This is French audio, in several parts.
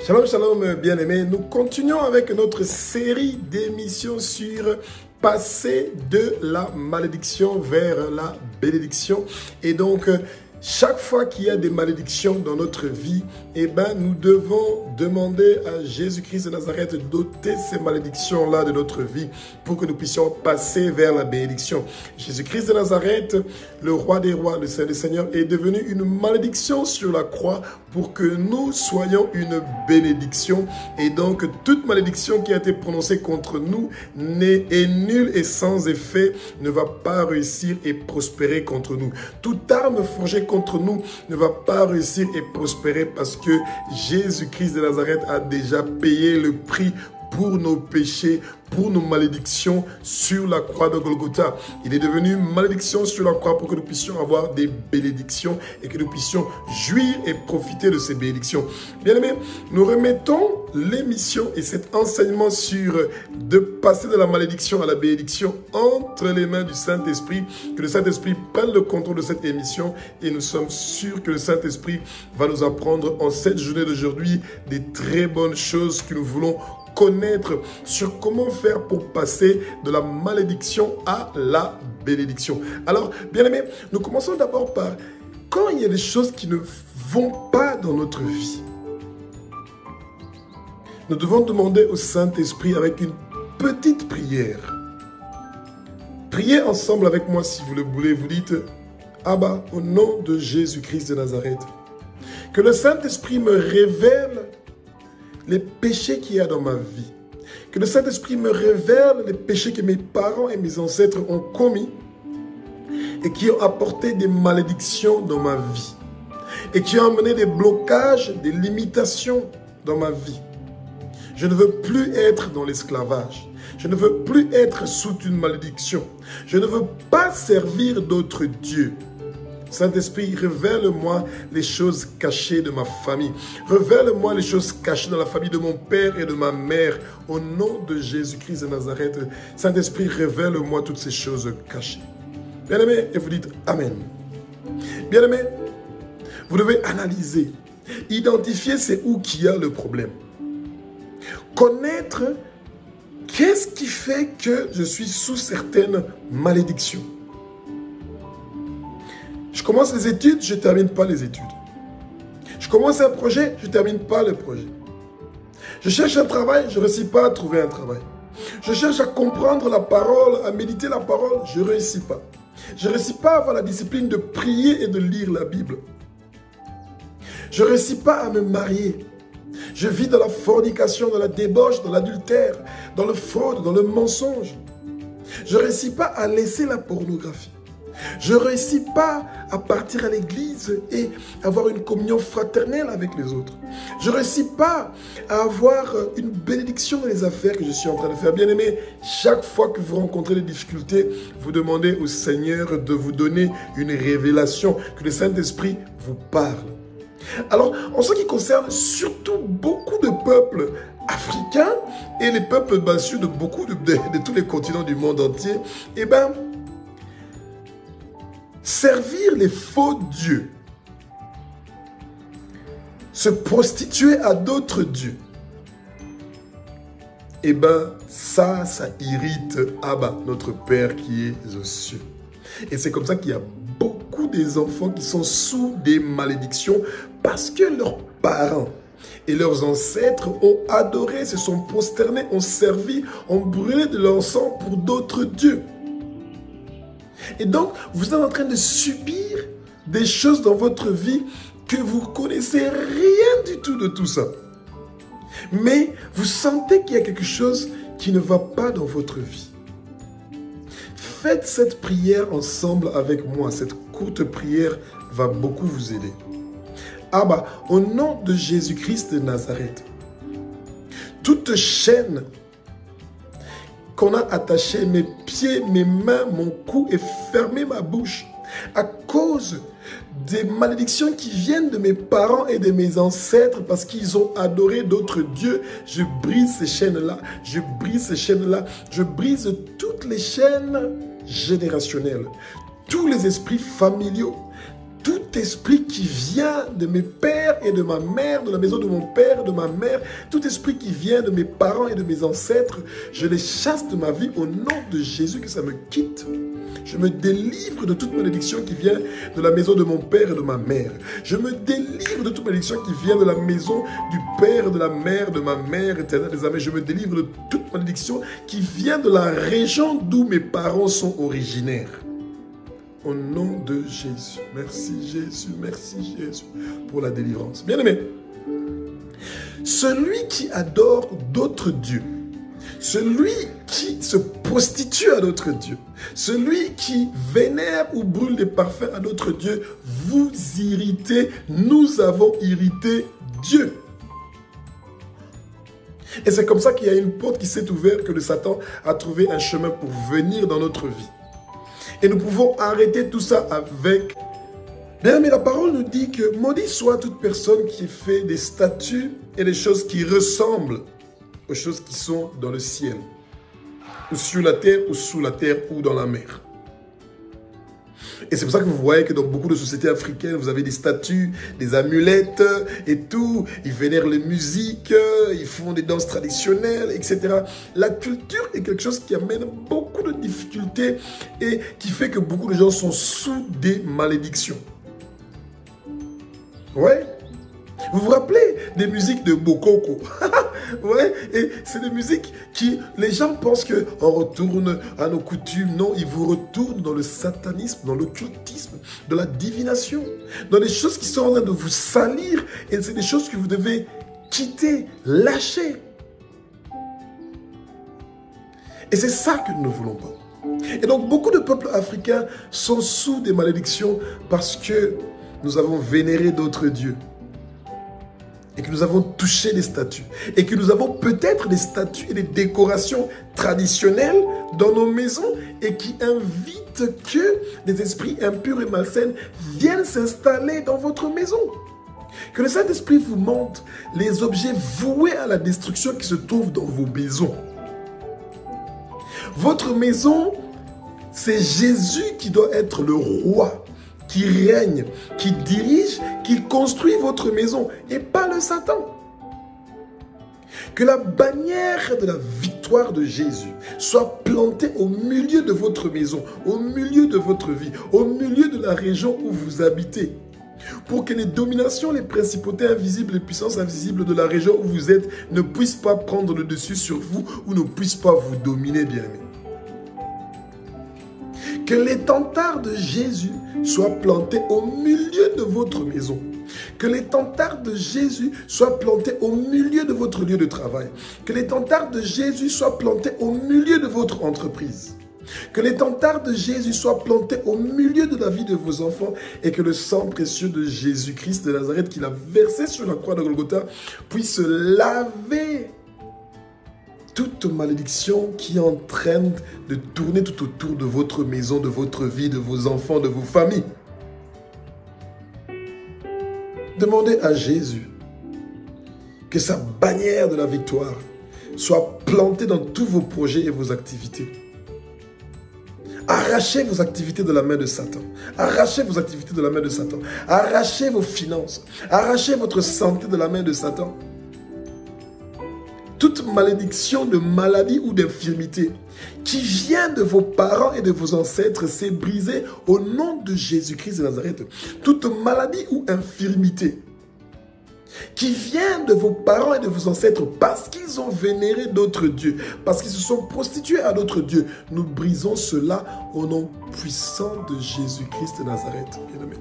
Shalom, shalom, bien-aimés. Nous continuons avec notre série d'émissions sur passer de la malédiction vers la bénédiction. Et donc, chaque fois qu'il y a des malédictions dans notre vie, nous devons demander à Jésus-Christ de Nazareth d'ôter ces malédictions-là de notre vie pour que nous puissions passer vers la bénédiction. Jésus-Christ de Nazareth, le roi des rois, le Saint des seigneurs, est devenu une malédiction sur la croix pour que nous soyons une bénédiction. Et donc, toute malédiction qui a été prononcée contre nous est nulle et sans effet, ne va pas réussir et prospérer contre nous. Toute arme forgée contre nous ne va pas réussir et prospérer parce que Jésus-Christ de Nazareth a déjà payé le prix pour nos péchés, pour nos malédictions sur la croix de Golgotha. Il est devenu malédiction sur la croix pour que nous puissions avoir des bénédictions et que nous puissions jouir et profiter de ces bénédictions. Bien-aimés, nous remettons l'émission et cet enseignement sur de passer de la malédiction à la bénédiction entre les mains du Saint-Esprit. Que le Saint-Esprit prenne le contrôle de cette émission et nous sommes sûrs que le Saint-Esprit va nous apprendre en cette journée d'aujourd'hui des très bonnes choses que nous voulons connaître sur comment faire pour passer de la malédiction à la bénédiction. Alors, bien aimés, nous commençons d'abord par quand il y a des choses qui ne vont pas dans notre vie. Nous devons demander au Saint-Esprit avec une petite prière. Priez ensemble avec moi si vous le voulez. Vous dites, Abba, au nom de Jésus-Christ de Nazareth, que le Saint-Esprit me révèle les péchés qu'il y a dans ma vie. Que le Saint-Esprit me révèle les péchés que mes parents et mes ancêtres ont commis et qui ont apporté des malédictions dans ma vie et qui ont amené des blocages, des limitations dans ma vie. Je ne veux plus être dans l'esclavage. Je ne veux plus être sous une malédiction. Je ne veux pas servir d'autres dieux. Saint-Esprit, révèle-moi les choses cachées de ma famille. Révèle-moi les choses cachées dans la famille de mon père et de ma mère. Au nom de Jésus-Christ de Nazareth, Saint-Esprit, révèle-moi toutes ces choses cachées. Bien-aimés, et vous dites Amen. Bien-aimés, vous devez analyser, identifier c'est où qu'il y a le problème. Connaître qu'est-ce qui fait que je suis sous certaines malédictions. Je commence les études, je ne termine pas les études. Je commence un projet, je ne termine pas le projet. Je cherche un travail, je ne réussis pas à trouver un travail. Je cherche à comprendre la parole, à méditer la parole, je ne réussis pas. Je ne réussis pas à avoir la discipline de prier et de lire la Bible. Je ne réussis pas à me marier. Je vis dans la fornication, dans la débauche, dans l'adultère, dans le fraude, dans le mensonge. Je ne réussis pas à laisser la pornographie. Je ne réussis pas à partir à l'église et avoir une communion fraternelle avec les autres. Je ne réussis pas à avoir une bénédiction dans les affaires que je suis en train de faire. Bien aimé, chaque fois que vous rencontrez des difficultés, vous demandez au Seigneur de vous donner une révélation, que le Saint-Esprit vous parle. Alors, en ce qui concerne surtout beaucoup de peuples africains et les peuples bassus de beaucoup de tous les continents du monde entier, servir les faux dieux, se prostituer à d'autres dieux, ça irrite Abba, notre Père qui est aux cieux. Et c'est comme ça qu'il y a beaucoup des enfants qui sont sous des malédictions parce que leurs parents et leurs ancêtres ont adoré, se sont prosternés, ont servi, ont brûlé de l'encens pour d'autres dieux. Et donc, vous êtes en train de subir des choses dans votre vie que vous ne connaissez rien du tout de tout ça. Mais vous sentez qu'il y a quelque chose qui ne va pas dans votre vie. Faites cette prière ensemble avec moi. Cette courte prière va beaucoup vous aider. Abba, au nom de Jésus-Christ de Nazareth, toute chaîne qu'on a attaché mes pieds, mes mains, mon cou et fermé ma bouche à cause des malédictions qui viennent de mes parents et de mes ancêtres parce qu'ils ont adoré d'autres dieux. Je brise ces chaînes-là, je brise ces chaînes-là, je brise toutes les chaînes générationnelles, tous les esprits familiaux, tout esprit qui vient de mes pères et de ma mère, de la maison de mon père et de ma mère, tout esprit qui vient de mes parents et de mes ancêtres, je les chasse de ma vie au nom de Jésus, que ça me quitte. Je me délivre de toute malédiction qui vient de la maison de mon père et de ma mère. Je me délivre de toute malédiction qui vient de la maison du père et de la mère de ma mère, éternelle des armées. Je me délivre de toute malédiction qui vient de la région d'où mes parents sont originaires. Au nom de Jésus. Merci Jésus pour la délivrance. Bien-aimé, celui qui adore d'autres dieux, celui qui se prostitue à d'autres dieux, celui qui vénère ou brûle des parfums à d'autres dieux, vous irritez, nous avons irrité Dieu. Et c'est comme ça qu'il y a une porte qui s'est ouverte, que le Satan a trouvé un chemin pour venir dans notre vie. Et nous pouvons arrêter tout ça avec... Bien, mais la parole nous dit que maudit soit toute personne qui fait des statues et des choses qui ressemblent aux choses qui sont dans le ciel, ou sur la terre, ou sous la terre, ou dans la mer. Et c'est pour ça que vous voyez que dans beaucoup de sociétés africaines, vous avez des statues, des amulettes et tout. Ils vénèrent les musiques, ils font des danses traditionnelles, etc. La culture est quelque chose qui amène beaucoup de difficultés et qui fait que beaucoup de gens sont sous des malédictions. Ouais. Vous vous rappelez des musiques de Bokoko? Ouais, et c'est des musiques qui, les gens pensent qu'on retourne à nos coutumes. Non, ils vous retournent dans le satanisme, dans l'occultisme, dans la divination, dans des choses qui sont en train de vous salir. Et c'est des choses que vous devez quitter, lâcher. Et c'est ça que nous ne voulons pas. Et donc, beaucoup de peuples africains sont sous des malédictions parce que nous avons vénéré d'autres dieux. Et que nous avons touché des statues. Et que nous avons peut-être des statues et des décorations traditionnelles dans nos maisons et qui invitent que des esprits impurs et malsains viennent s'installer dans votre maison. Que le Saint-Esprit vous montre les objets voués à la destruction qui se trouvent dans vos maisons. Votre maison, c'est Jésus qui doit être le roi, qui règne, qui dirige, qui construit votre maison et pas le Satan. Que la bannière de la victoire de Jésus soit plantée au milieu de votre maison, au milieu de votre vie, au milieu de la région où vous habitez. Pour que les dominations, les principautés invisibles, les puissances invisibles de la région où vous êtes ne puissent pas prendre le dessus sur vous ou ne puissent pas vous dominer, bien-aimés. Que l'étendard de Jésus soit planté au milieu de votre maison. Que l'étendard de Jésus soit planté au milieu de votre lieu de travail. Que l'étendard de Jésus soit planté au milieu de votre entreprise. Que l'étendard de Jésus soit planté au milieu de la vie de vos enfants et que le sang précieux de Jésus-Christ de Nazareth qu'il a versé sur la croix de Golgotha puisse laver toute malédiction qui est en train de tourner tout autour de votre maison, de votre vie, de vos enfants, de vos familles. Demandez à Jésus que sa bannière de la victoire soit plantée dans tous vos projets et vos activités. Arrachez vos activités de la main de Satan. Arrachez vos activités de la main de Satan. Arrachez vos finances. Arrachez votre santé de la main de Satan. Toute malédiction de maladie ou d'infirmité qui vient de vos parents et de vos ancêtres, c'est brisé au nom de Jésus-Christ de Nazareth. Toute maladie ou infirmité qui vient de vos parents et de vos ancêtres parce qu'ils ont vénéré d'autres dieux, parce qu'ils se sont prostitués à d'autres dieux, nous brisons cela au nom puissant de Jésus-Christ de Nazareth. Bien-aimé.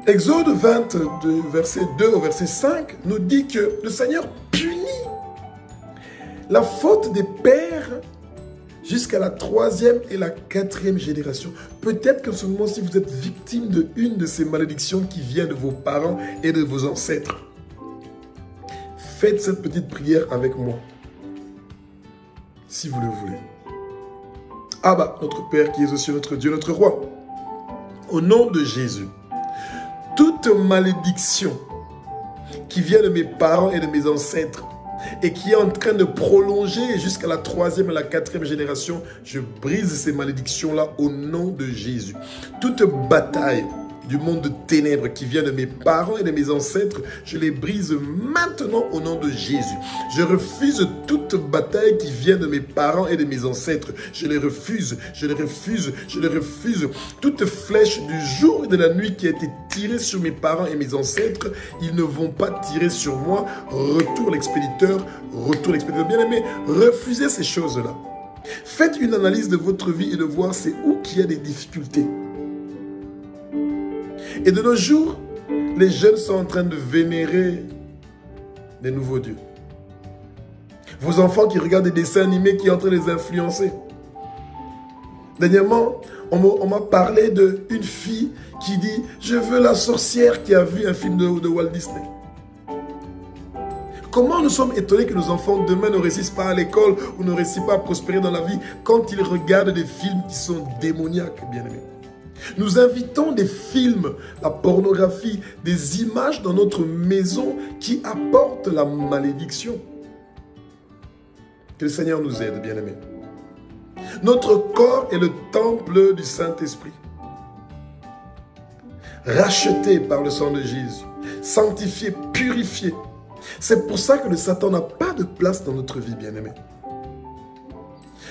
Exode 20, verset 2 au verset 5, nous dit que le Seigneur punit la faute des pères jusqu'à la 3e et la 4e génération. Peut-être qu'en ce moment, si vous êtes victime de une de ces malédictions qui vient de vos parents et de vos ancêtres, faites cette petite prière avec moi, si vous le voulez. Abba, notre Père qui es aux cieux, notre Dieu, notre Roi, au nom de Jésus, toute malédiction qui vient de mes parents et de mes ancêtres, et qui est en train de prolonger jusqu'à la 3e et la 4e génération, je brise ces malédictions-là au nom de Jésus. Toute bataille du monde de ténèbres qui vient de mes parents et de mes ancêtres, je les brise maintenant au nom de Jésus. Je refuse toute bataille qui vient de mes parents et de mes ancêtres. Je les refuse, je les refuse, je les refuse. Toute flèche du jour et de la nuit qui a été tirée sur mes parents et mes ancêtres, ils ne vont pas tirer sur moi. Retour l'expéditeur, retour l'expéditeur. Bien-aimé, refusez ces choses-là. Faites une analyse de votre vie et de voir c'est où qu'il y a des difficultés. Et de nos jours, les jeunes sont en train de vénérer des nouveaux dieux. Vos enfants qui regardent des dessins animés qui sont en train de les influencer. Dernièrement, on m'a parlé d'une fille qui dit « Je veux la sorcière » qui a vu un film de Walt Disney. Comment nous sommes étonnés que nos enfants demain ne réussissent pas à l'école ou ne réussissent pas à prospérer dans la vie quand ils regardent des films qui sont démoniaques, bien-aimés. Nous invitons des films, la pornographie, des images dans notre maison qui apportent la malédiction. Que le Seigneur nous aide, bien-aimés. Notre corps est le temple du Saint-Esprit. Racheté par le sang de Jésus, sanctifié, purifié. C'est pour ça que le Satan n'a pas de place dans notre vie, bien-aimés.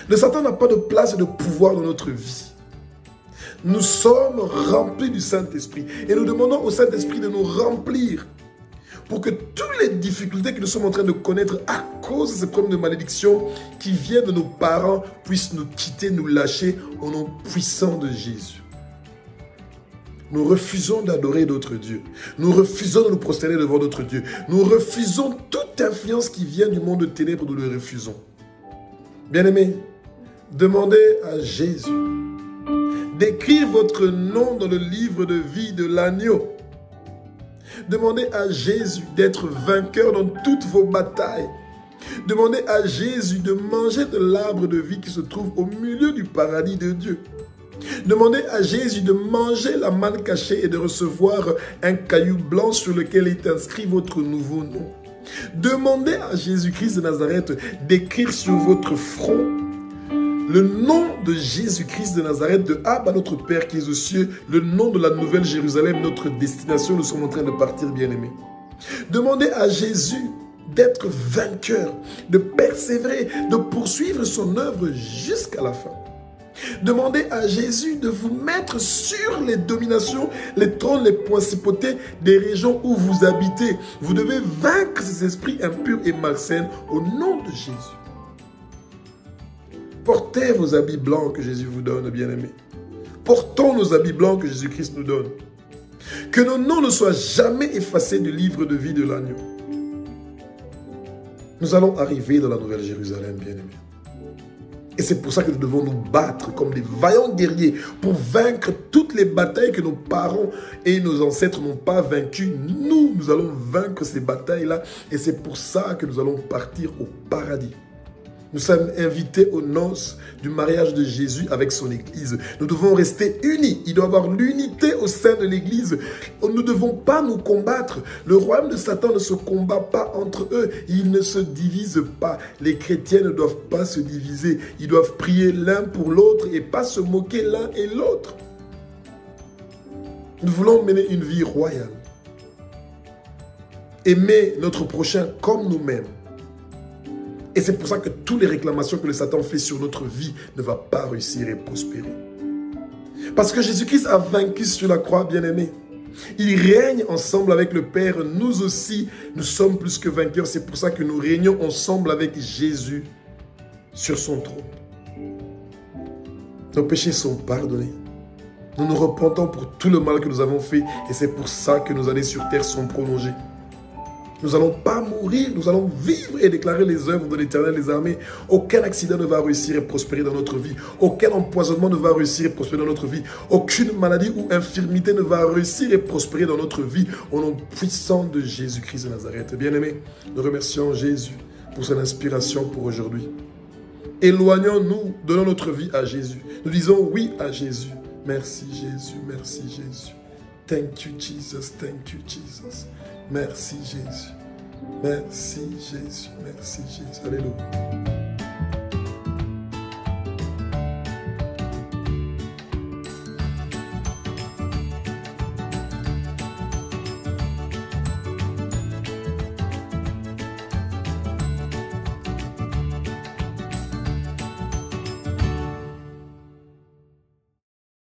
Le Satan n'a pas de place et de pouvoir dans notre vie. Nous sommes remplis du Saint-Esprit et nous demandons au Saint-Esprit de nous remplir pour que toutes les difficultés que nous sommes en train de connaître à cause de ces problèmes de malédiction qui viennent de nos parents puissent nous quitter, nous lâcher au nom puissant de Jésus. Nous refusons d'adorer d'autres dieux. Nous refusons de nous prosterner devant d'autres dieux. Nous refusons toute influence qui vient du monde de ténèbres, nous le refusons. Bien-aimés, demandez à Jésus d'écrire votre nom dans le livre de vie de l'agneau. Demandez à Jésus d'être vainqueur dans toutes vos batailles. Demandez à Jésus de manger de l'arbre de vie qui se trouve au milieu du paradis de Dieu. Demandez à Jésus de manger la manne cachée et de recevoir un caillou blanc sur lequel est inscrit votre nouveau nom. Demandez à Jésus-Christ de Nazareth d'écrire sur votre front le nom de Jésus-Christ de Nazareth, de Abba, notre Père qui est aux cieux, le nom de la nouvelle Jérusalem, notre destination, nous sommes en train de partir, bien-aimés. Demandez à Jésus d'être vainqueur, de persévérer, de poursuivre son œuvre jusqu'à la fin. Demandez à Jésus de vous mettre sur les dominations, les trônes, les principautés des régions où vous habitez. Vous devez vaincre ces esprits impurs et malsains au nom de Jésus. Portez vos habits blancs que Jésus vous donne, bien-aimés. Portons nos habits blancs que Jésus-Christ nous donne. Que nos noms ne soient jamais effacés du livre de vie de l'agneau. Nous allons arriver dans la nouvelle Jérusalem, bien-aimés. Et c'est pour ça que nous devons nous battre comme des vaillants guerriers pour vaincre toutes les batailles que nos parents et nos ancêtres n'ont pas vaincues. Nous allons vaincre ces batailles-là et c'est pour ça que nous allons partir au paradis. Nous sommes invités aux noces du mariage de Jésus avec son Église. Nous devons rester unis. Il doit y avoir l'unité au sein de l'Église. Nous ne devons pas nous combattre. Le royaume de Satan ne se combat pas entre eux. Ils ne se divisent pas. Les chrétiens ne doivent pas se diviser. Ils doivent prier l'un pour l'autre et pas se moquer l'un et l'autre. Nous voulons mener une vie royale. Aimer notre prochain comme nous-mêmes. Et c'est pour ça que toutes les réclamations que le Satan fait sur notre vie ne vont pas réussir et prospérer. Parce que Jésus-Christ a vaincu sur la croix, bien-aimé. Il règne ensemble avec le Père. Nous aussi, nous sommes plus que vainqueurs. C'est pour ça que nous régnons ensemble avec Jésus sur son trône. Nos péchés sont pardonnés. Nous nous repentons pour tout le mal que nous avons fait. Et c'est pour ça que nos années sur terre sont prolongées. Nous n'allons pas mourir, nous allons vivre et déclarer les œuvres de l'Éternel des armées. Aucun accident ne va réussir et prospérer dans notre vie. Aucun empoisonnement ne va réussir et prospérer dans notre vie. Aucune maladie ou infirmité ne va réussir et prospérer dans notre vie. Au nom puissant de Jésus-Christ de Nazareth. Bien-aimés, nous remercions Jésus pour son inspiration pour aujourd'hui. Éloignons-nous, donnons notre vie à Jésus. Nous disons oui à Jésus. Merci Jésus, merci Jésus. Thank you Jesus, thank you Jesus. Merci Jésus. Merci Jésus. Merci Jésus. Alléluia.